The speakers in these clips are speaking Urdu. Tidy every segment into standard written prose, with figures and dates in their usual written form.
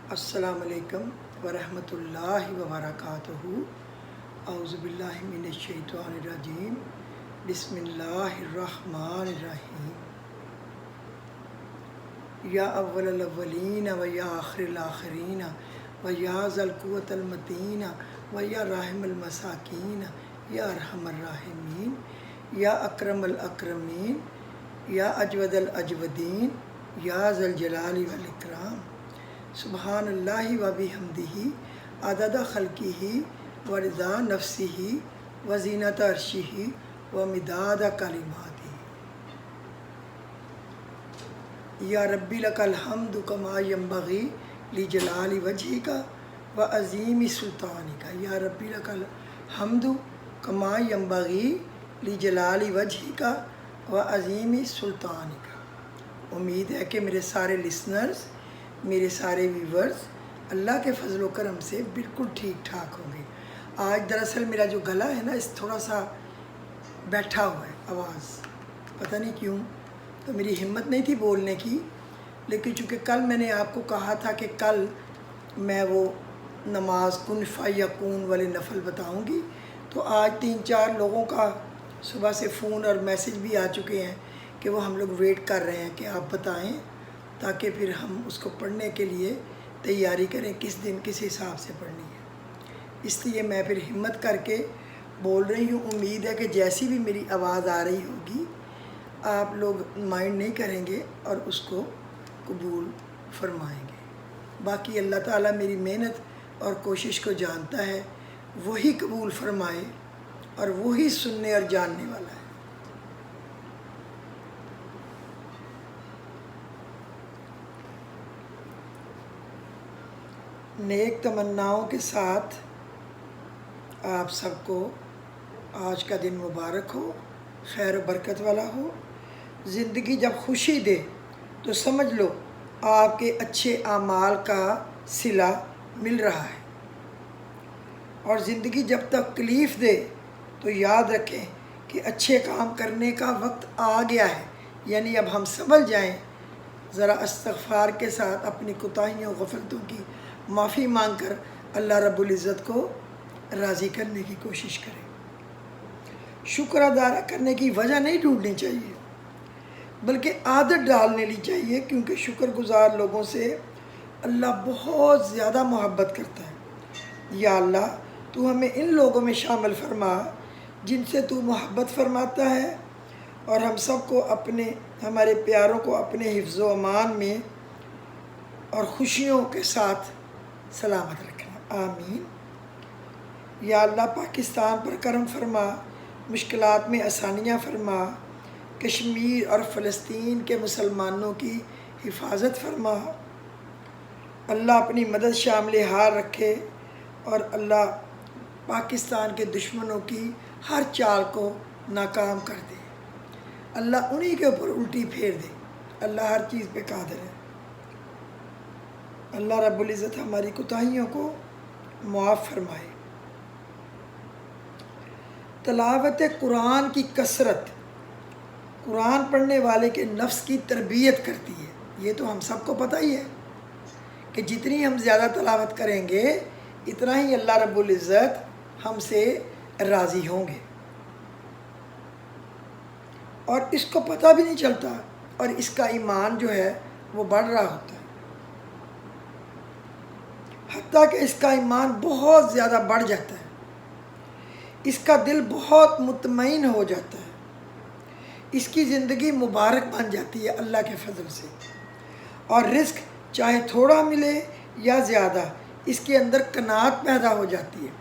السلام علیکم ورحمۃ اللہ وبرکاتہ۔ اعوذ باللہ من الشیطان الرجیم، بسم اللہ الرحمن الرحیم۔ یا اول الاولین و یا آخر الآخرین و یا ذا القوۃ المتین و یا راحم المساکین یا ارحم الراحمین یا اکرم الاکرمین یا اجود الاجودین یا ذا الجلال والاکرام۔ سبحان اللہ و بحمدہ عدد خلقہ و رضا نفسہ و زینت عرشہ و مداد کلماتہ۔ یا ربی لک الحمد کما ینبغی لجلال وجہک و عظیم سلطانک۔ یا ربی لک الحمد کما ینبغی لجلال وجہک و عظیم سلطانک۔ امید ہے کہ میرے سارے لسنرز، میرے سارے ویورز اللہ کے فضل و کرم سے بالکل ٹھیک ٹھاک ہوں گے۔ آج دراصل میرا جو گلا ہے نا اس تھوڑا سا بیٹھا ہوا ہے، آواز پتہ نہیں کیوں، تو میری ہمت نہیں تھی بولنے کی، لیکن چونکہ کل میں نے آپ کو کہا تھا کہ کل میں وہ نماز کن فیکون والے نفل بتاؤں گی، تو آج 3-4 لوگوں کا صبح سے فون اور میسج بھی آ چکے ہیں کہ وہ ہم لوگ ویٹ کر رہے ہیں کہ آپ بتائیں، تاکہ پھر ہم اس کو پڑھنے کے لیے تیاری کریں کس دن کس حساب سے پڑھنی ہے۔ اس لیے میں پھر ہمت کر کے بول رہی ہوں۔ امید ہے کہ جیسی بھی میری آواز آ رہی ہوگی آپ لوگ مائنڈ نہیں کریں گے اور اس کو قبول فرمائیں گے۔ باقی اللہ تعالیٰ میری محنت اور کوشش کو جانتا ہے، وہی قبول فرمائے اور وہی سننے اور جاننے والا ہے۔ نیک تمناؤں کے ساتھ آپ سب کو آج کا دن مبارک ہو، خیر و برکت والا ہو۔ زندگی جب خوشی دے تو سمجھ لو آپ کے اچھے اعمال کا صلہ مل رہا ہے، اور زندگی جب تکلیف دے تو یاد رکھیں کہ اچھے کام کرنے کا وقت آ گیا ہے، یعنی اب ہم سنبھل جائیں، ذرا استغفار کے ساتھ اپنی کوتاہیوں غفلتوں کی معافی مانگ کر اللہ رب العزت کو راضی کرنے کی کوشش کریں۔ شکر ادا کرنے کی وجہ نہیں ڈھونڈنی چاہیے، بلکہ عادت ڈالنے لی چاہیے، کیونکہ شکر گزار لوگوں سے اللہ بہت زیادہ محبت کرتا ہے۔ یا اللہ تو ہمیں ان لوگوں میں شامل فرما جن سے تو محبت فرماتا ہے، اور ہم سب کو ہمارے پیاروں کو اپنے حفظ و امان میں اور خوشیوں کے ساتھ سلامت رکھنا، آمین۔ یا اللہ پاکستان پر کرم فرما، مشکلات میں آسانیاں فرما، کشمیر اور فلسطین کے مسلمانوں کی حفاظت فرما۔ اللہ اپنی مدد شامل حال رکھے، اور اللہ پاکستان کے دشمنوں کی ہر چال کو ناکام کر دے۔ اللہ انہی کے اوپر الٹی پھیر دے۔ اللہ ہر چیز پہ قادر ہے۔ اللہ رب العزت ہماری کوتاہیوں کو معاف فرمائے۔ تلاوت قرآن کی کثرت قرآن پڑھنے والے کے نفس کی تربیت کرتی ہے۔ یہ تو ہم سب کو پتہ ہی ہے کہ جتنی ہم زیادہ تلاوت کریں گے اتنا ہی اللہ رب العزت ہم سے راضی ہوں گے، اور اس کو پتہ بھی نہیں چلتا، اور اس کا ایمان جو ہے وہ بڑھ رہا ہوتا ہے، حتیٰ کہ اس کا ایمان بہت زیادہ بڑھ جاتا ہے، اس کا دل بہت مطمئن ہو جاتا ہے، اس کی زندگی مبارک بن جاتی ہے اللہ کے فضل سے، اور رزق چاہے تھوڑا ملے یا زیادہ اس کے اندر قناعت پیدا ہو جاتی ہے۔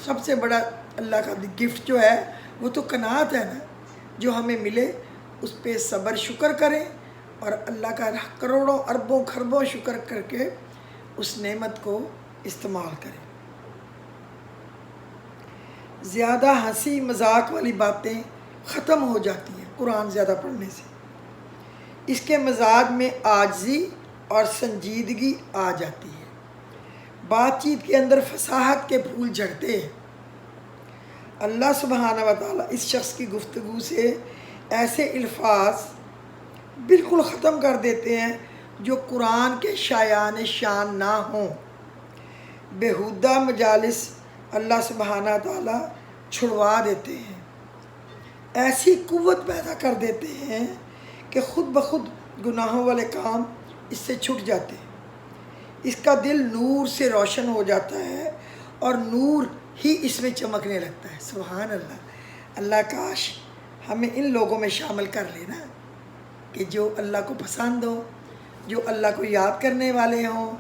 سب سے بڑا اللہ کا گفٹ جو ہے وہ تو قناعت ہے نا، جو ہمیں ملے اس پہ صبر شکر کریں، اور اللہ کا کروڑوں اربوں خربوں شکر کر کے اس نعمت کو استعمال کریں۔ زیادہ ہنسی مذاق والی باتیں ختم ہو جاتی ہیں قرآن زیادہ پڑھنے سے، اس کے مزاج میں عاجزی اور سنجیدگی آ جاتی ہے، بات چیت کے اندر فصاحت کے پھول جھڑتے ہیں۔ اللہ سبحانہ و تعالیٰ اس شخص کی گفتگو سے ایسے الفاظ بالکل ختم کر دیتے ہیں جو قرآن کے شایان شان نہ ہوں۔ بیہودہ مجالس اللہ سبحانہ تعالیٰ چھڑوا دیتے ہیں، ایسی قوت پیدا کر دیتے ہیں کہ خود بخود گناہوں والے کام اس سے چھٹ جاتے ہیں۔ اس کا دل نور سے روشن ہو جاتا ہے اور نور ہی اس میں چمکنے لگتا ہے۔ سبحان اللہ۔ اللہ کاش ہمیں ان لوگوں میں شامل کر لینا کہ جو اللہ کو پسند ہو، جو اللہ کو یاد کرنے والے ہوں،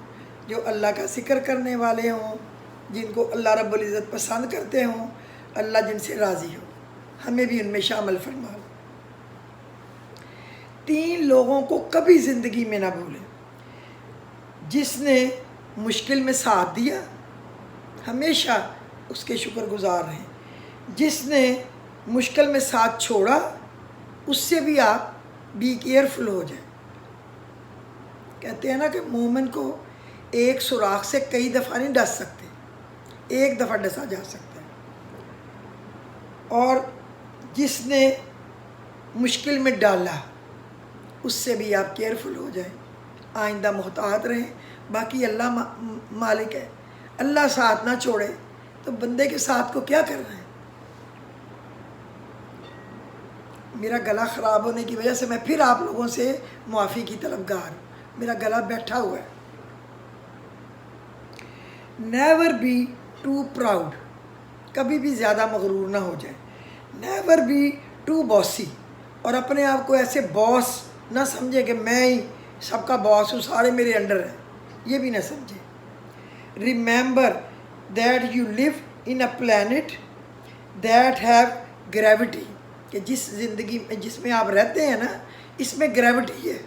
جو اللہ کا ذکر کرنے والے ہوں، جن کو اللہ رب العزت پسند کرتے ہوں، اللہ جن سے راضی ہو، ہمیں بھی ان میں شامل فرما لو۔ 3 لوگوں کو کبھی زندگی میں نہ بھولیں۔ جس نے مشکل میں ساتھ دیا، ہمیشہ اس کے شکر گزار رہیں۔ جس نے مشکل میں ساتھ چھوڑا، اس سے بھی آپ بی کیئرفل ہو جائیں۔ کہتے ہیں نا کہ مومن کو ایک سوراخ سے کئی دفعہ نہیں ڈس سکتے، ایک دفعہ ڈسا جا سکتا ہے۔ اور جس نے مشکل میں ڈالا، اس سے بھی آپ کیئرفل ہو جائیں، آئندہ محتاط رہیں۔ باقی اللہ مالک ہے، اللہ ساتھ نہ چھوڑے تو بندے کے ساتھ کو کیا کرنا ہے۔ میرا گلا خراب ہونے کی وجہ سے میں پھر آپ لوگوں سے معافی کی طلبگار ہوں، میرا گلا بیٹھا ہوا ہے۔ نیور بی ٹو پراؤڈ، کبھی بھی زیادہ مغرور نہ ہو جائے۔ نیور بی ٹو باسی، اور اپنے آپ کو ایسے باس نہ سمجھے کہ میں ہی سب کا باس ہوں، سارے میرے انڈر ہیں، یہ بھی نہ سمجھے۔ Remember that you live in a planet that have gravity, کہ جس زندگی میں جس میں آپ رہتے ہیں نا، اس میں گریوٹی ہے،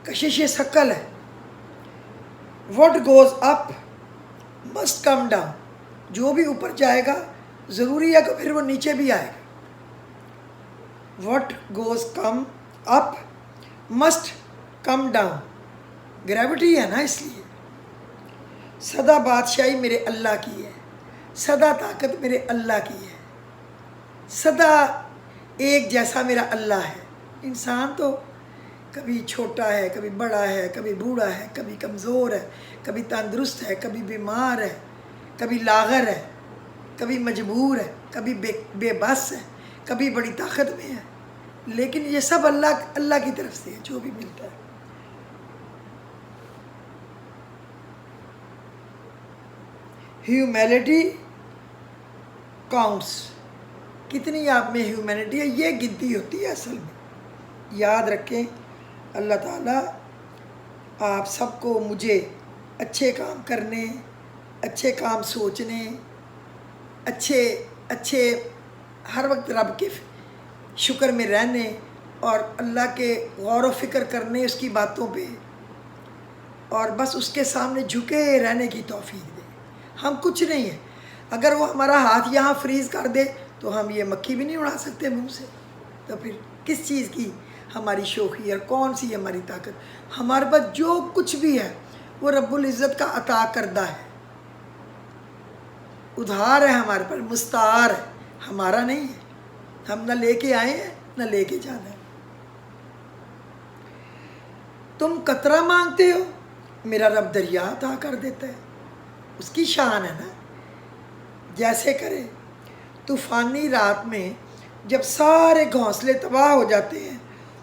کشش ثقل ہے۔ What goes up must come down, جو بھی اوپر جائے گا ضروری ہے کہ پھر وہ نیچے بھی آئے گا۔ What goes come up must come down, gravity ہے نا، اس لیے۔ سدا بادشاہی میرے اللہ کی ہے، سدا طاقت میرے اللہ کی ہے، سدا ایک جیسا میرا اللہ ہے۔ انسان تو کبھی چھوٹا ہے، کبھی بڑا ہے، کبھی بوڑھا ہے، کبھی کمزور ہے، کبھی تندرست ہے، کبھی بیمار ہے، کبھی لاغر ہے، کبھی مجبور ہے، کبھی بے بس ہے، کبھی بڑی طاقت میں ہے، لیکن یہ سب اللہ کی طرف سے ہے جو بھی ملتا ہے۔ ہیومینٹی کاؤنٹس، کتنی آپ میں ہیومینٹی ہے یہ گنتی ہوتی ہے اصل میں۔ یاد رکھیں، اللہ تعالیٰ آپ سب کو، مجھے اچھے کام کرنے، اچھے کام سوچنے، اچھے ہر وقت رب کے شکر میں رہنے اور اللہ کے غور و فکر کرنے اس کی باتوں پہ، اور بس اس کے سامنے جھکے رہنے کی توفیق دے۔ ہم کچھ نہیں ہیں، اگر وہ ہمارا ہاتھ یہاں فریز کر دے تو ہم یہ مکھی بھی نہیں اڑا سکتے منہ سے، تو پھر کس چیز کی ہماری شوخی اور کون سی ہماری طاقت؟ ہمارے پاس جو کچھ بھی ہے وہ رب العزت کا عطا کردہ ہے، ادھار ہے ہمارے پر، مستعار ہے، ہمارا نہیں ہے۔ ہم نہ لے کے آئے ہیں نہ لے کے جانا ہے۔ تم قطرہ مانگتے ہو، میرا رب دریا عطا کر دیتا ہے، اس کی شان ہے نا، جیسے کرے۔ طوفانی رات میں جب سارے گھونسلے تباہ ہو جاتے ہیں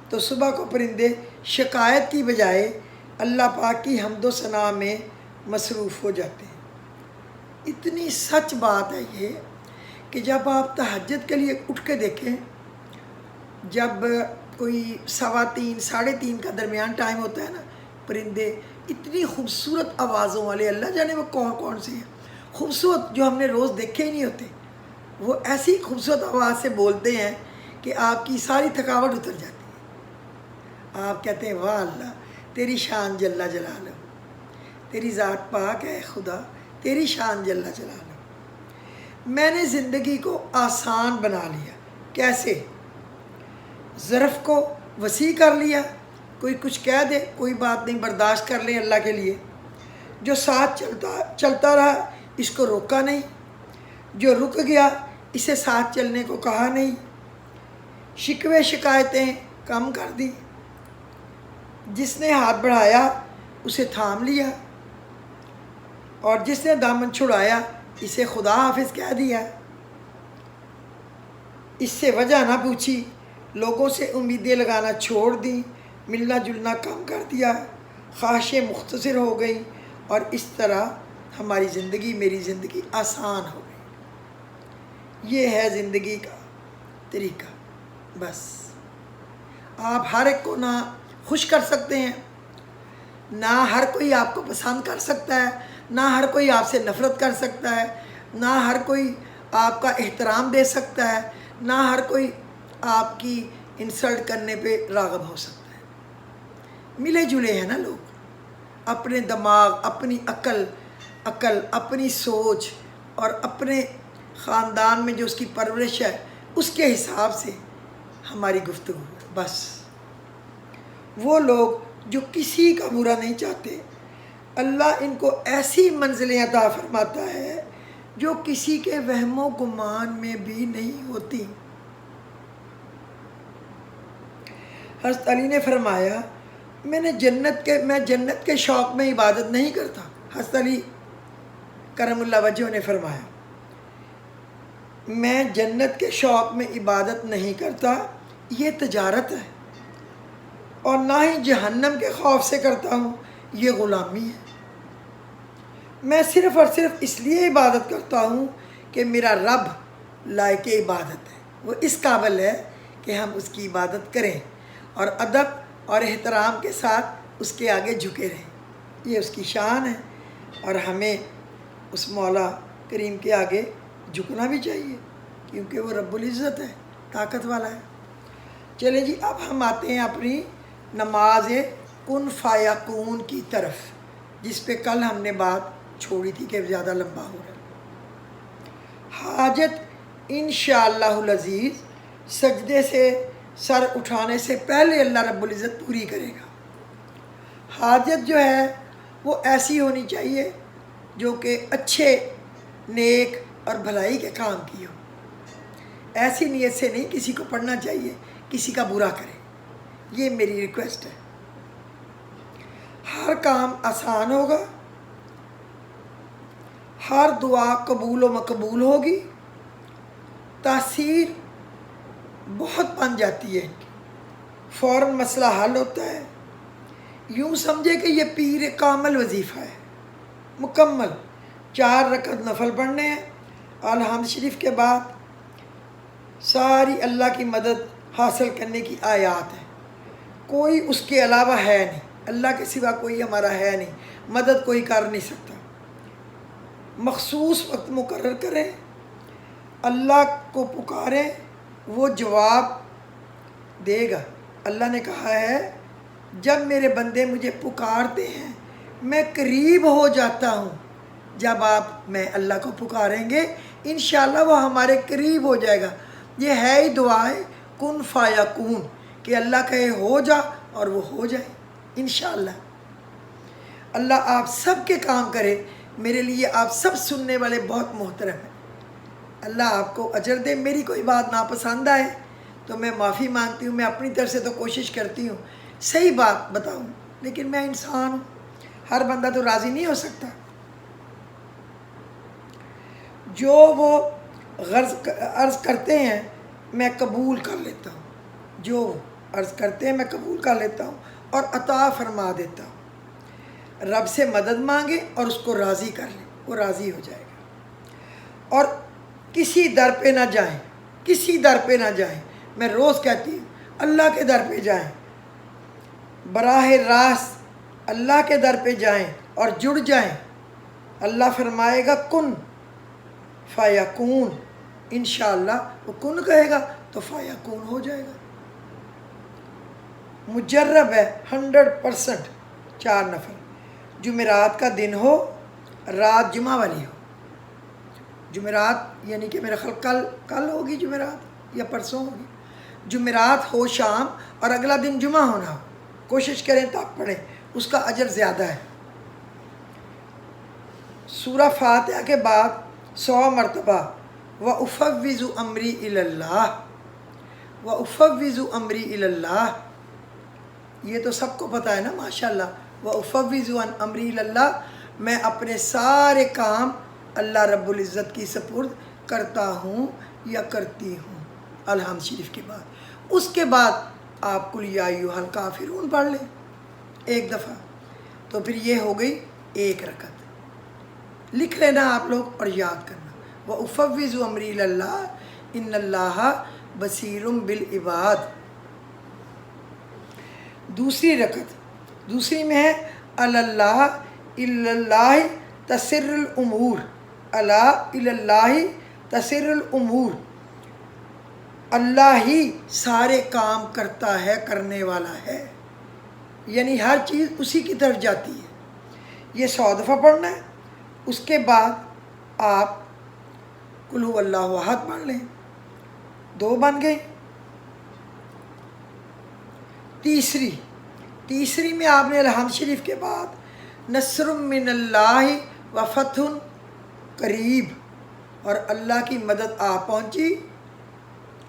تو صبح کو پرندے شکایت کی بجائے اللہ پاک کی حمد و ثنا میں مصروف ہو جاتے ہیں۔ اتنی سچ بات ہے یہ کہ جب آپ تہجد کے لیے اٹھ کے دیکھیں، جب کوئی 3:15 3:30 کا درمیان ٹائم ہوتا ہے نا، پرندے اتنی خوبصورت آوازوں والے، اللہ جانے وہ کون سے ہیں، خوبصورت، جو ہم نے روز دیکھے ہی نہیں ہوتے، وہ ایسی خوبصورت آواز سے بولتے ہیں کہ آپ کی ساری تھکاوٹ اتر جاتی ہے۔ آپ کہتے ہیں واہ اللہ، تیری شان جل جلالہ، تیری ذات پاک ہے خدا، تیری شان جل جلالہ۔ میں نے زندگی کو آسان بنا لیا۔ کیسے؟ ظرف کو وسیع کر لیا، کوئی کچھ کہہ دے کوئی بات نہیں، برداشت کر لیں اللہ کے لیے۔ جو ساتھ چلتا رہا اس کو روکا نہیں، جو رک گیا اسے ساتھ چلنے کو کہا نہیں، شکوے شکایتیں کم کر دی، جس نے ہاتھ بڑھایا اسے تھام لیا، اور جس نے دامن چھڑایا اسے خدا حافظ کہہ دیا۔ اس سے وجہ نہ پوچھی، لوگوں سے امیدیں لگانا چھوڑ دیں، ملنا جلنا کم کر دیا، خواہشیں مختصر ہو گئیں، اور اس طرح ہماری زندگی، میری زندگی آسان ہو گئی۔ یہ ہے زندگی کا طریقہ۔ بس آپ ہر ایک کو نہ خوش کر سکتے ہیں، نہ ہر کوئی آپ کو پسند کر سکتا ہے، نہ ہر کوئی آپ سے نفرت کر سکتا ہے، نہ ہر کوئی آپ کا احترام دے سکتا ہے، نہ ہر کوئی آپ کی انسلٹ کرنے پہ راغب ہو سکتا ہے۔ ملے جلے ہیں نا لوگ، اپنے دماغ، اپنی عقل، اپنی سوچ اور اپنے خاندان میں جو اس کی پرورش ہے اس کے حساب سے ہماری گفتگو ہے۔ بس وہ لوگ جو کسی کا برا نہیں چاہتے، اللہ ان کو ایسی منزلیں عطا فرماتا ہے جو کسی کے وہم و گمان میں بھی نہیں ہوتی۔ حضرت علی نے فرمایا میں جنت کے شوق میں عبادت نہیں کرتا۔ حضرت علی کرم اللہ وجہ نے فرمایا میں جنت کے شوق میں عبادت نہیں کرتا، یہ تجارت ہے، اور نہ ہی جہنم کے خوف سے کرتا ہوں، یہ غلامی ہے۔ میں صرف اور صرف اس لیے عبادت کرتا ہوں کہ میرا رب لائق عبادت ہے، وہ اس قابل ہے کہ ہم اس کی عبادت کریں اور ادب اور احترام کے ساتھ اس کے آگے جھکے رہیں۔ یہ اس کی شان ہے، اور ہمیں اس مولا کریم کے آگے جھکنا بھی چاہیے، کیونکہ وہ رب العزت ہے، طاقت والا ہے۔ چلیں جی، اب ہم آتے ہیں اپنی نماز کن فیکون کی طرف، جس پہ کل ہم نے بات چھوڑی تھی کہ زیادہ لمبا ہو رہا ہے۔ حاجت انشاءاللہ العزیز سجدے سے سر اٹھانے سے پہلے اللہ رب العزت پوری کرے گا۔ حاجت جو ہے وہ ایسی ہونی چاہیے جو کہ اچھے، نیک اور بھلائی کے کام کی ہو۔ ایسی نیت سے نہیں کسی کو پڑھنا چاہیے کسی کا برا کرے، یہ میری ریکویسٹ ہے۔ ہر کام آسان ہوگا، ہر دعا قبول و مقبول ہوگی، تاثیر بہت بن جاتی ہے ان کی، فوراً مسئلہ حل ہوتا ہے۔ یوں سمجھے کہ یہ پیر کامل وظیفہ ہے، مکمل 4 رکعت نفل پڑھنے ہیں، الحمد شریف کے بعد ساری اللہ کی مدد حاصل کرنے کی آیات ہیں، کوئی اس کے علاوہ ہے نہیں، اللہ کے سوا کوئی ہمارا ہے نہیں، مدد کوئی کر نہیں سکتا۔ مخصوص وقت مقرر کریں، اللہ کو پکاریں، وہ جواب دے گا۔ اللہ نے کہا ہے جب میرے بندے مجھے پکارتے ہیں میں قریب ہو جاتا ہوں۔ جب میں اللہ کو پکاریں گے انشاءاللہ وہ ہمارے قریب ہو جائے گا۔ یہ ہے ہی دعائے کن فیکون، کہ اللہ کہے ہو جا اور وہ ہو جائے انشاءاللہ۔ اللہ آپ سب کے کام کرے۔ میرے لیے آپ سب سننے والے بہت محترم ہیں، اللہ آپ کو اجر دے۔ میری کوئی بات ناپسند آئے تو میں معافی مانگتی ہوں، میں اپنی طرف سے تو کوشش کرتی ہوں صحیح بات بتاؤں، لیکن میں انسان ہوں، ہر بندہ تو راضی نہیں ہو سکتا۔ جو وہ عرض کرتے ہیں میں قبول کر لیتا ہوں، جو عرض کرتے ہیں میں قبول کر لیتا ہوں اور عطا فرما دیتا ہوں۔ رب سے مدد مانگے اور اس کو راضی کر لیں، وہ راضی ہو جائے گا۔ اور کسی در پہ نہ جائیں، کسی در پہ نہ جائیں، میں روز کہتی ہوں اللہ کے در پہ جائیں، براہ راست اللہ کے در پہ جائیں اور جڑ جائیں۔ اللہ فرمائے گا کن فیکون، انشاءاللہ وہ کن کہے گا تو فیکون ہو جائے گا۔ مجرب ہے 100%۔ 4 نفل، جمعرات کا دن ہو، رات جمعہ والی ہو، جمعرات یعنی کہ میرا خیال کل ہوگی جمعرات یا پرسوں ہوگی، جمعرات ہو شام اور اگلا دن جمعہ ہونا ہو، کوشش کریں تب پڑھیں، اس کا اجر زیادہ ہے۔ سورہ فاتحہ کے بعد 100 مرتبہ وَأُفَوِّضُ أَمْرِي إِلَى اللَّهِ، وَأُفَوِّضُ أَمْرِي إِلَى اللَّهِ، یہ تو سب کو پتہ ہے نا ماشاءاللہ. وَأُفَوِّضُ عَنْ أَمْرِي إِلَى اللَّهِ، میں اپنے سارے کام اللہ رب العزت کی سپرد کرتا ہوں یا کرتی ہوں. الحمد شریف کے بعد اس کے بعد آپ قُلْ يَا أَيُّهَا الْكَافِرُونَ پڑھ لیں ایک دفعہ، تو پھر یہ ہو گئی ایک رکعت. لکھ لینا آپ لوگ اور یاد کرنا. وَأُفَوِّضُ أَمْرِي إِلَى اللَّهِ إِنَّ اللَّهَ بَصِيرٌ بِالْعِبَادِ. دوسری رکعت، دوسری میں ہے اللہ اللہ تسر الامور، اللہ تسر الامور، اللہ ہی سارے کام کرتا ہے، کرنے والا ہے، یعنی ہر چیز اسی کی طرف جاتی ہے. یہ 100 دفعہ پڑھنا ہے. اس کے بعد آپ قل هو اللہ احد پڑھ لیں. 2 بن گئی. تیسری میں آپ نے الحمد شریف کے بعد نصر من اللہ و فتح قریب، اور اللہ کی مدد آ پہنچی،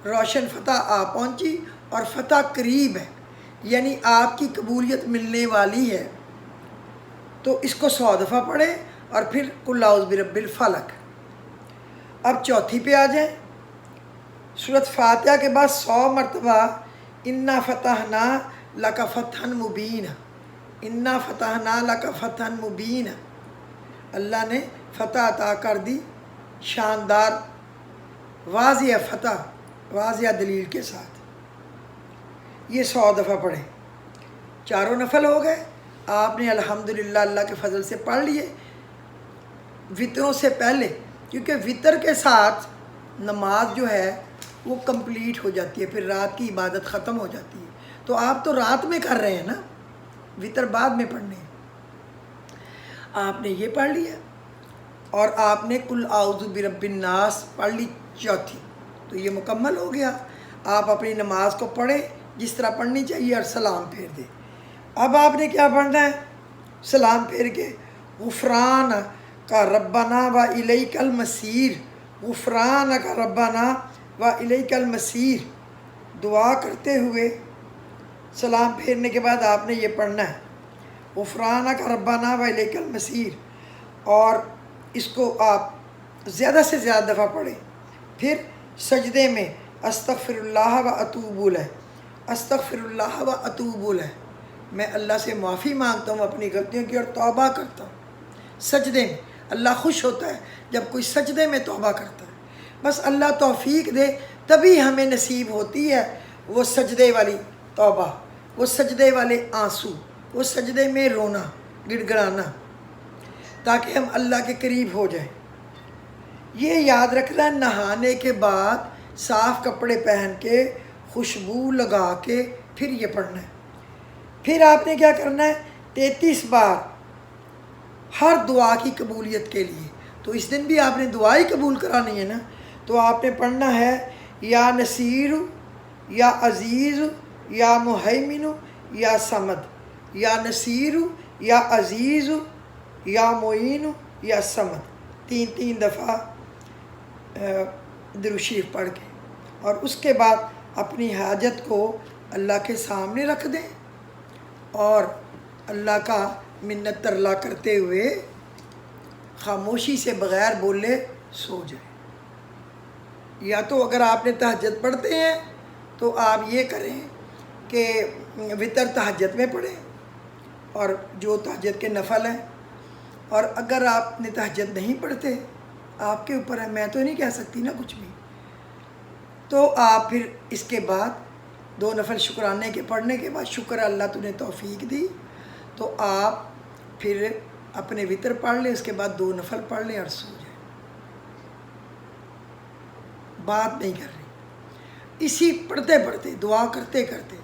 روشن فتح آ پہنچی اور فتح قریب ہے، یعنی آپ کی قبولیت ملنے والی ہے. تو اس کو 100 دفعہ پڑھیں اور پھر قل اعوذ برب الفلق. اب چوتھی پہ آ جائیں. سورۃ فاتحہ کے بعد 100 مرتبہ انا فتحنا لک فتحا مبینا، انا فتحنا لک فتحا مبینا، اللہ نے فتح عطا کر دی، شاندار واضح فتح، واضح دلیل کے ساتھ. یہ 100 دفعہ پڑھیں. 4 نفل ہو گئے. آپ نے الحمدللہ اللہ کے فضل سے پڑھ لیے وطروں سے پہلے، کیونکہ وطر کے ساتھ نماز جو ہے وہ کمپلیٹ ہو جاتی ہے، پھر رات کی عبادت ختم ہو جاتی ہے. تو آپ تو رات میں کر رہے ہیں نا، وطر بعد میں پڑھنے ہیں. آپ نے یہ پڑھ لیا اور آپ نے قل اعوذ برب الناس پڑھ لی چوتھی، تو یہ مکمل ہو گیا. آپ اپنی نماز کو پڑھیں جس طرح پڑھنی چاہیے اور سلام پھیر دیں. اب آپ نے کیا پڑھنا ہے؟ سلام پھیر کے غفران کا ربنا و الیک المصیر، غفران کا ربنا و الیک المصیر، دعا کرتے ہوئے سلام پھیرنے کے بعد آپ نے یہ پڑھنا ہے غفران کا ربنا و الیک المصیر، اور اس کو آپ زیادہ سے زیادہ دفعہ پڑھیں. پھر سجدے میں استغفر اللہ و اتوب الیہ، استغفر اللہ و اتوب الیہ، میں اللہ سے معافی مانگتا ہوں اپنی غلطیوں کی اور توبہ کرتا ہوں. سجدے میں اللہ خوش ہوتا ہے جب کوئی سجدے میں توبہ کرتا ہے. بس اللہ توفیق دے تبھی ہمیں نصیب ہوتی ہے وہ سجدے والی توبہ، وہ سجدے والے آنسو، وہ سجدے میں رونا گڑ گڑانا، تاکہ ہم اللہ کے قریب ہو جائیں. یہ یاد رکھنا ہے، نہانے کے بعد صاف کپڑے پہن کے خوشبو لگا کے پھر یہ پڑھنا ہے. پھر آپ نے کیا کرنا ہے؟ 33 بار ہر دعا کی قبولیت کے لیے. تو اس دن بھی آپ نے دعا ہی قبول کرانی ہے نا، تو آپ نے پڑھنا ہے یا نصیر یا عزیز یا مہیمن یا صمد، یا نصیر یا عزیز یا معین یا صمد، 3 دفعہ درود شریف پڑھ کے، اور اس کے بعد اپنی حاجت کو اللہ کے سامنے رکھ دیں اور اللہ کا منت ترلا کرتے ہوئے خاموشی سے بغیر بولے سو جائیں. یا تو اگر آپ نے تہجد پڑھتے ہیں تو آپ یہ کریں کہ وطر تہجد میں پڑھیں اور جو تہجد کے نفل ہیں، اور اگر آپ نے تہجد نہیں پڑھتے آپ کے اوپر ہے، میں تو نہیں کہہ سکتی نا کچھ بھی، تو آپ پھر اس کے بعد 2 نفل شکرانے کے پڑھنے کے بعد شکر اللہ تو نے توفیق دی، تو آپ پھر اپنے وطر پڑھ لیں، اس کے بعد 2 نفل پڑھ لیں اور سو جائیں. بات نہیں کر رہی، اسی پڑھتے پڑھتے دعا کرتے کرتے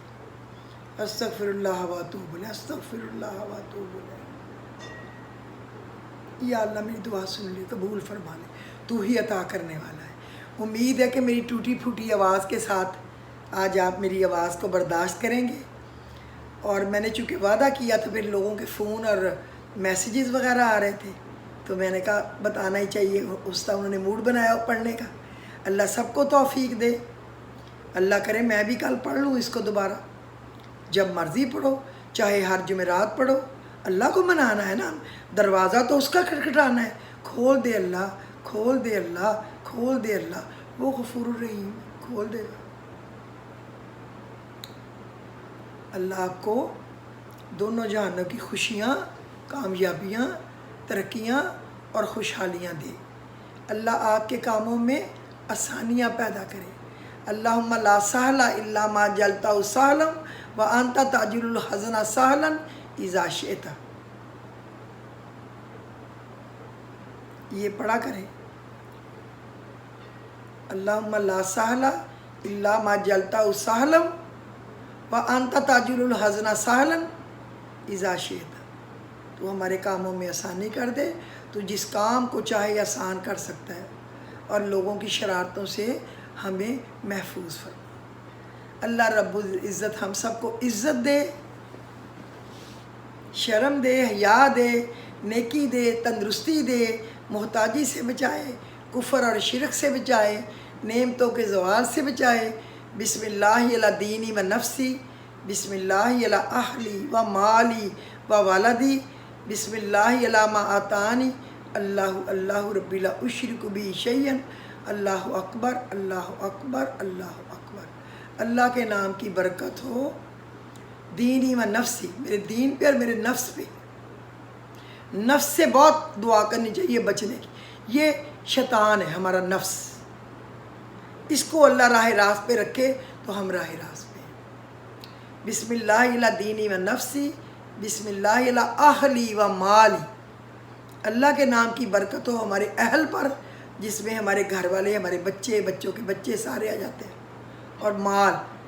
استغفر اللہ و اتوب الیہ، استغفر اللہ و اتوب الیہ. یا اللہ میری دعا سن لے، قبول فرما لے، تو ہی عطا کرنے والا ہے. امید ہے کہ میری ٹوٹی پھوٹی آواز کے ساتھ آج آپ میری آواز کو برداشت کریں گے. اور میں نے چونکہ وعدہ کیا تھا، پھر لوگوں کے فون اور میسیجز وغیرہ آ رہے تھے، تو میں نے کہا بتانا ہی چاہیے. اس طرح انہوں نے موڈ بنایا پڑھنے کا. اللہ سب کو توفیق دے. اللہ کرے میں بھی کل پڑھ لوں اس کو دوبارہ. جب مرضی پڑھو، چاہے ہر جمعرات پڑھو، اللہ کو منانا ہے نا، دروازہ تو اس کا کھٹکھٹانا ہے، کھول دے اللہ، کھول دے اللہ، کھول دے اللہ، وہ غفور الرحیم کھول دے گا۔ اللہ آپ کو دونوں جہانوں کی خوشیاں، کامیابیاں، ترقیاں اور خوشحالیاں دے۔ اللہ آپ کے کاموں میں آسانیاں پیدا کرے۔ اللہم لا سہل الا ما جعلتہ سہلا وانت تجعل الحزن سہلا اذا شئت۔ یہ پڑھا کریں، اللہم لا سہل الا ما جعلتہ سہلا وانت تجعل الحزن سہلا اذا شئت۔ تو ہمارے کاموں میں آسانی کر دے، تو جس کام کو چاہے آسان کر سکتا ہے، اور لوگوں کی شرارتوں سے ہمیں محفوظ فرما۔ اللہ رب العزت ہم سب کو عزت دے، شرم دے، حیا دے، نیکی دے، تندرستی دے، محتاجی سے بچائے، کفر اور شرک سے بچائے، نعمتوں کے زوال سے بچائے۔ بسم اللہ علی دینی و نفسی، بسم اللہ علی اہلی و مالی و والدی، بسم اللہ علی ما آتانی، اللہ اللہ ربی لا اشرک بہ شیئا، اللہ اکبر، اللہ اکبر، اللہ اکبر۔ اللہ کے نام کی برکت ہو دینی و نفسی، میرے دین پہ اور میرے نفس پہ۔ نفس سے بہت دعا کرنی چاہیے بچنے کی، یہ شیطان ہے ہمارا نفس، اس کو اللہ راہ راست پہ رکھے تو ہم راہ راست پہ ہیں۔ بسم اللہ علی دینی و نفسی، بسم اللہ علی اہلی و مالی۔ اللہ کے نام کی برکت ہو ہمارے اہل پر، جس میں ہمارے گھر والے، ہمارے بچے، بچوں کے بچے سارے آ جاتے ہیں، اور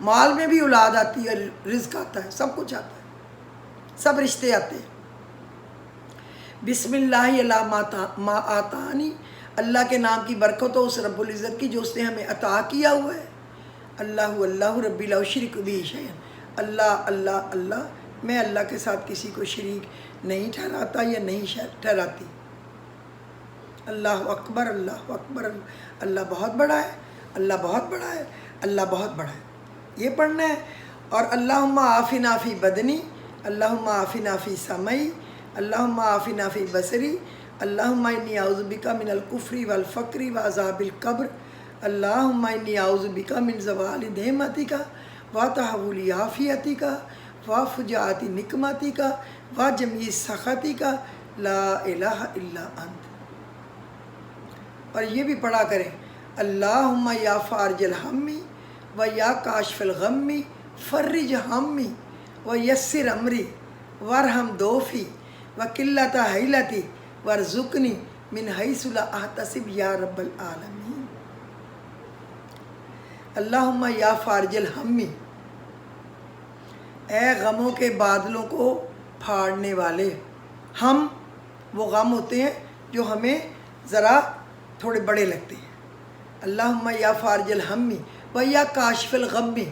مال میں بھی اولاد آتی ہے، رزق آتا ہے، سب کچھ آتا ہے، سب رشتے آتے ہیں۔ بسم اللہ علی ما آتانی، اللہ کے نام کی برکت ہو اس رب العزت کی جو اس نے ہمیں عطا کیا ہوا ہے۔ اللہ اللہ ربی لا اشرک بہ شیئا، اللہ اللہ اللہ، میں اللہ کے ساتھ کسی کو شریک نہیں ٹھہراتا یا نہیں ٹھہراتی۔ اللہ اکبر، اللہ اکبر، اللہ بہت بڑا ہے، اللہ بہت بڑا ہے، اللہ بہت بڑا ہے، یہ پڑھنا ہے۔ اور اللہم عافنا فی بدنی، اللہم عافنا فی سمعی، اللہم عافنا فی بصری، اللہم انی اعوذ بک من الکفر والفقر وعذاب القبر، اللہم انی اعوذ بک من زوال نعمتک وتحول عافیتک وفجاءت نقمتک وجمیع سخطک لا الہ الا انت۔ اور یہ بھی پڑھا کریں، اللہم یا فارج الہمی و یا کاشف الغمی فرج ہمی و یسر امری ورحم دوفی و قلت حیلتی ورزقنی من حیث لا احتسب یا رب العالمین۔ اللہم یا فارج الہمی، اے غموں کے بادلوں کو پھاڑنے والے۔ ہم وہ غم ہوتے ہیں جو ہمیں ذرا تھوڑے بڑے لگتے ہیں۔ اللہم یا فارج الہمی و یا کاشف الغمی،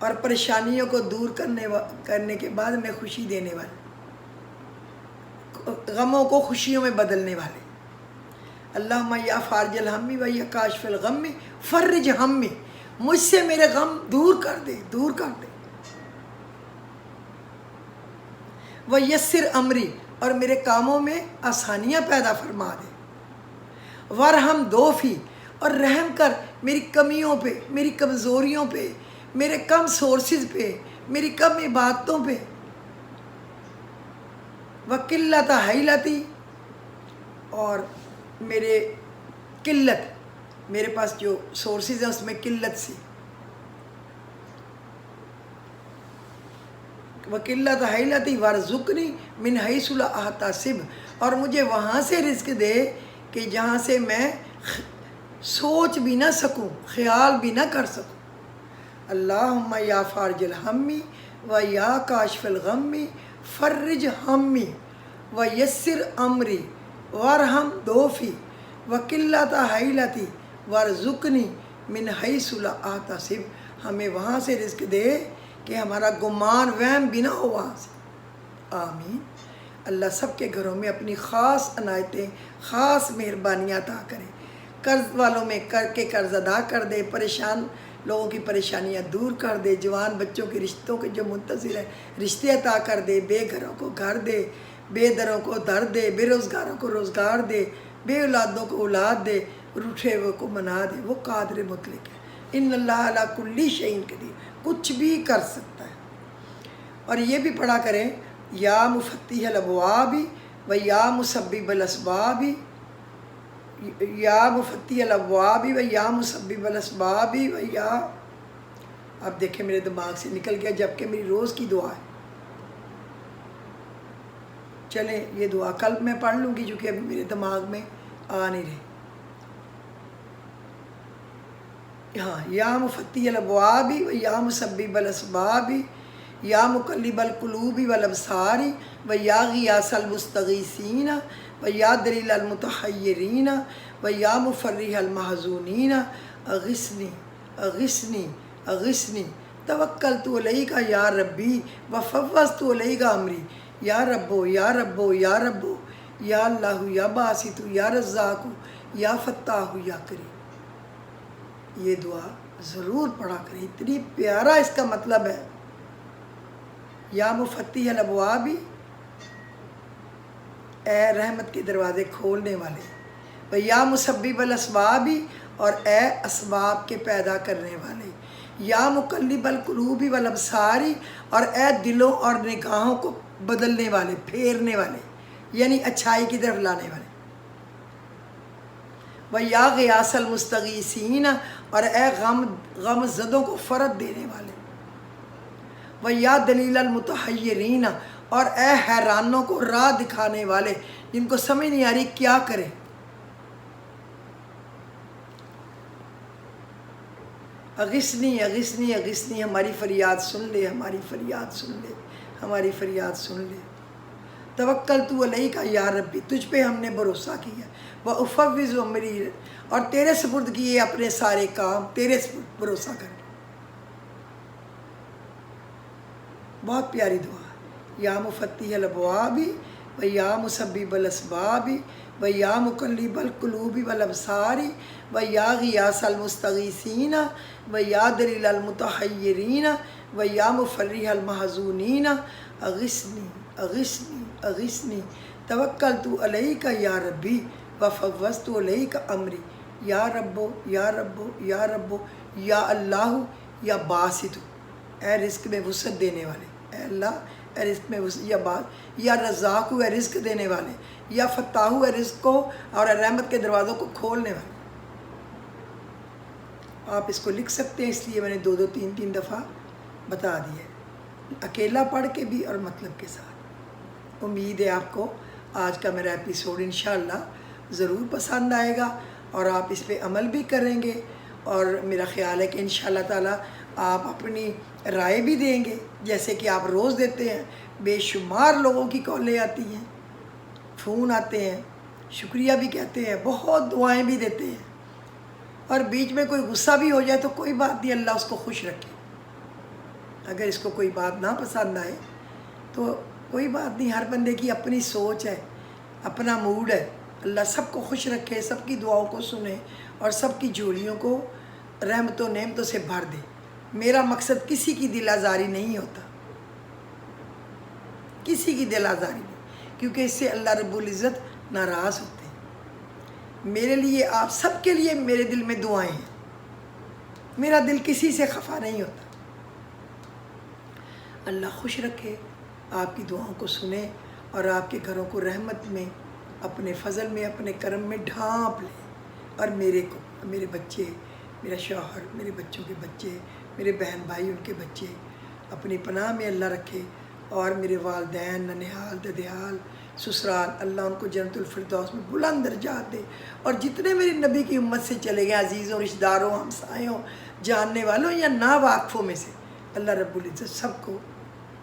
اور پریشانیوں کو دور کرنے کے بعد میں خوشی دینے والے، غموں کو خوشیوں میں بدلنے والے۔ اللہم یا فارج الہمی و یا کاشف الغمی فرج ہمی، مجھ سے میرے غم دور کر دے، دور کر دے۔ و یسر امری، اور میرے کاموں میں آسانیاں پیدا فرما دے۔ ورحم دوفی، اور رحم کر میری کمیوں پہ، میری کمزوریوں پہ، میرے کم سورسز پہ، میری کم عبادتوں پہ۔ وقلت حیلتی، اور میرے قلت، میرے پاس جو سورسز ہیں اس میں قلت سی۔ وقلت حیلتی ورزقنی من حیث لا احتسب، اور مجھے وہاں سے رزق دے کہ جہاں سے میں سوچ بھی نہ سکوں، خیال بھی نہ کر سکوں۔ اللہم یا فارج الہمی و یا کاشف الغمی فرج ہمی و یسر امری ورحم دوفی وقلت حیلتی ورزقنی من حیث لا احتسب، ہمیں وہاں سے رزق دے کہ ہمارا گمان وہم بھی نہ ہو وہاں سے۔ آمین۔ اللہ سب کے گھروں میں اپنی خاص عنایتیں، خاص مہربانیاں عطا کرے، قرض والوں میں کر کے قرض ادا کر دے، پریشان لوگوں کی پریشانیاں دور کر دے، جوان بچوں کے رشتوں کے جو منتظر ہیں رشتے عطا کر دے، بے گھروں کو گھر دے، بے دروں کو در دے، بے روزگاروں کو روزگار دے، بے اولادوں کو اولاد دے، روٹھے ہوئے کو منا دے۔ وہ قادر مطلق ہے۔ ان اللہ علی کل شیء قدیر، کچھ بھی کر سکتا ہے۔ اور یہ بھی پڑھا کریں، یا مفتح الابواب و یا مسبب الاسباب، یا مفتح الابواب و یا مسبب الاسباب و یا، اب دیکھیں میرے دماغ سے نکل گیا جبکہ میری روز کی دعا ہے۔ چلیں یہ دعا کل میں پڑھ لوں گی کیونکہ ابھی میرے دماغ میں آ نہیں رہی۔ ہاں، یا مفتح الابواب و یا مسبب الاسباب یا مقلب القلوب والابصار و یا غیاث المستغیثین و یا دلیل المتحیرین و یا مفرح المحزونین، اغثنی اغثنی اغثنی توکلت علیک یا ربی وفوضت الیک امری، یا ربو یا ربو یا ربو یا اللہ یا باسط یا رزاق یا فتاح یا کریم۔ یہ دعا ضرور پڑھا کریں، اتنی پیارا اس کا مطلب ہے۔ یا مفتح الابواب، اے رحمت کے دروازے کھولنے والے، و یا مسبب الاسباب، اور اے اسباب کے پیدا کرنے والے، یا مقلب القلوب والابصار، اور اے دلوں اور نگاہوں کو بدلنے والے، پھیرنے والے، یعنی اچھائی کی طرف لانے والے، و یا غیاث المستغیثین، اور اے غم زدوں کو فرج دینے والے، و یا دلیل المتحیرین، اور اے حیرانوں کو راہ دکھانے والے جن کو سمجھ نہیں آ رہی کیا کریں۔ اغثنی اغثنی اغثنی، ہماری فریاد سن لے، ہماری فریاد سن لے، ہماری فریاد سن لے۔ توکلت علیک یا ربی، تجھ پہ ہم نے بھروسہ کیا، وافوض امری، اور تیرے سپرد کیے اپنے سارے کام، تیرے سپرد بھروسہ کر کے۔ بہت پیاری دعا ہے۔ یا مفتح الابواب و یا مسبب الاسباب و یا مقلب القلوب والابصار و یا غیاث المستغیثین و یا دلیل المتحیرین و یا مفرح المحزونین، اغثنی اغثنی اغثنی توکلت علیک یا ربی وفوضت الیک امری، یا ربو یا ربو یا ربو یا اللہ یا باسط، اے رزق میں وسعت دینے والے، اے اللہ اے رزق میں وسعت، یا رزاق اے رزق دینے والے، یا فتاح اے رزق کو اور رحمت کے دروازوں کو کھولنے والے۔ آپ اس کو لکھ سکتے ہیں، اس لیے میں نے دو دو تین تین دفعہ بتا دیا ہے، اکیلا پڑھ کے بھی اور مطلب کے ساتھ۔ امید ہے آپ کو آج کا میرا ایپیسوڈ انشاءاللہ ضرور پسند آئے گا اور آپ اس پہ عمل بھی کریں گے، اور میرا خیال ہے کہ انشاءاللہ تعالیٰ آپ اپنی رائے بھی دیں گے، جیسے کہ آپ روز دیتے ہیں۔ بے شمار لوگوں کی کالیں آتی ہیں، فون آتے ہیں، شکریہ بھی کہتے ہیں، بہت دعائیں بھی دیتے ہیں، اور بیچ میں کوئی غصہ بھی ہو جائے تو کوئی بات نہیں، اللہ اس کو خوش رکھے۔ اگر اس کو کوئی بات نہ پسند آئے تو کوئی بات نہیں، ہر بندے کی اپنی سوچ ہے، اپنا موڈ ہے۔ اللہ سب کو خوش رکھے، سب کی دعاؤں کو سنے اور سب کی جھولیوں کو رحمت و نعمتوں سے بھر دے۔ میرا مقصد کسی کی دل آزاری نہیں ہوتا، کسی کی دل آزاری نہیں، کیونکہ اس سے اللہ رب العزت ناراض ہوتے ہیں۔ میرے لیے، آپ سب کے لیے میرے دل میں دعائیں ہیں، میرا دل کسی سے خفا نہیں ہوتا۔ اللہ خوش رکھے، آپ کی دعاؤں کو سنے اور آپ کے گھروں کو رحمت میں، اپنے فضل میں، اپنے کرم میں ڈھانپ لے، اور میرے کو، میرے بچے، میرا شوہر، میرے بچوں کے بچے، میرے بہن بھائی، ان کے بچے اپنی پناہ میں اللہ رکھے، اور میرے والدین، ننہال، ددیال، سسرال، اللہ ان کو جنت الفردوس میں بلند درجات دے، اور جتنے میرے نبی کی امت سے چلے گئے عزیزوں، رشتہ داروں، ہمسایوں، جاننے والوں یا نا واقفوں میں سے، اللہ رب العزت سب کو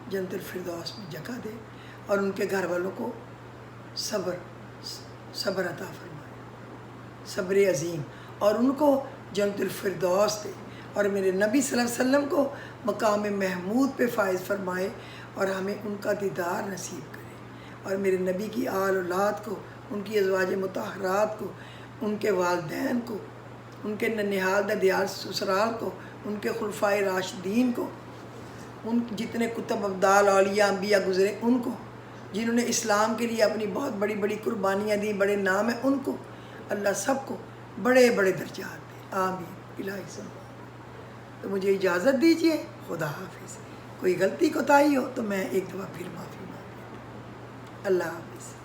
جنت الفردوس میں جگہ دے، اور ان کے گھر والوں کو صبر عطا فرمائے، صبر عظیم، اور ان کو جنت الفردوس دے، اور میرے نبی صلی اللہ علیہ وسلم کو مقام محمود پہ فائز فرمائے، اور ہمیں ان کا دیدار نصیب کرے، اور میرے نبی کی آل اولاد کو، ان کی ازواج مطہرات کو، ان کے والدین کو، ان کے ننہال ددیال سسرال کو، ان کے خلفائے راشدین کو، ان جتنے کتب ابدال اولیاء انبیاء گزرے ان کو، جنہوں نے اسلام کے لیے اپنی بہت بڑی بڑی قربانیاں دی، بڑے نام ہیں ان کو، اللہ سب کو بڑے بڑے درجات دے، آمین الہی سب۔ تو مجھے اجازت دیجیے، خدا حافظ۔ کوئی غلطی کوتاہی ہو تو میں ایک دفعہ پھر معافی مانگتا ہوں۔ اللہ حافظ۔